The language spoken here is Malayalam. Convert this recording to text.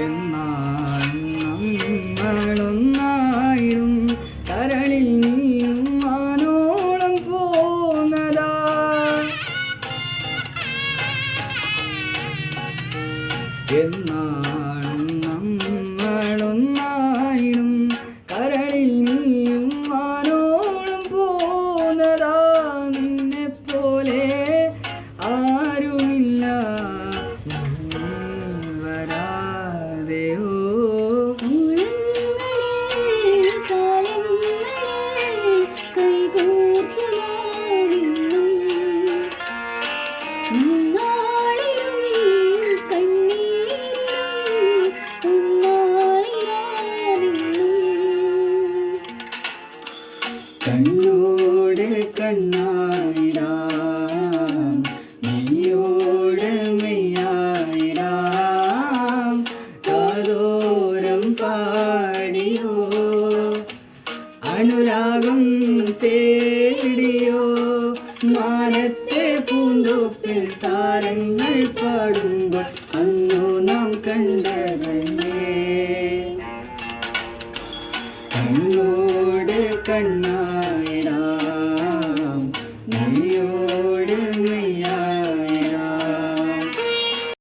എന്നാളും നമ്മളൊന്നായിടും കരളിൽ നീയും മാനോളം പോന്നതാ എന്നാളും നമ്മളൊന്നായിടും കരളിൽ നീയും മാനോളം പോന്നതാ നിന്നെ പോലെ ആരുമില്ല വരാതെയോ കണ്ണോട് കണ്ണായിടാം നീയോട് മെയ്യായിടാം കാതോരം പാടിയോ അനുരാഗം തേടിയോ മാനത്തെ പൂന്തോപ്പിൽ താരങ്ങൾ പാടും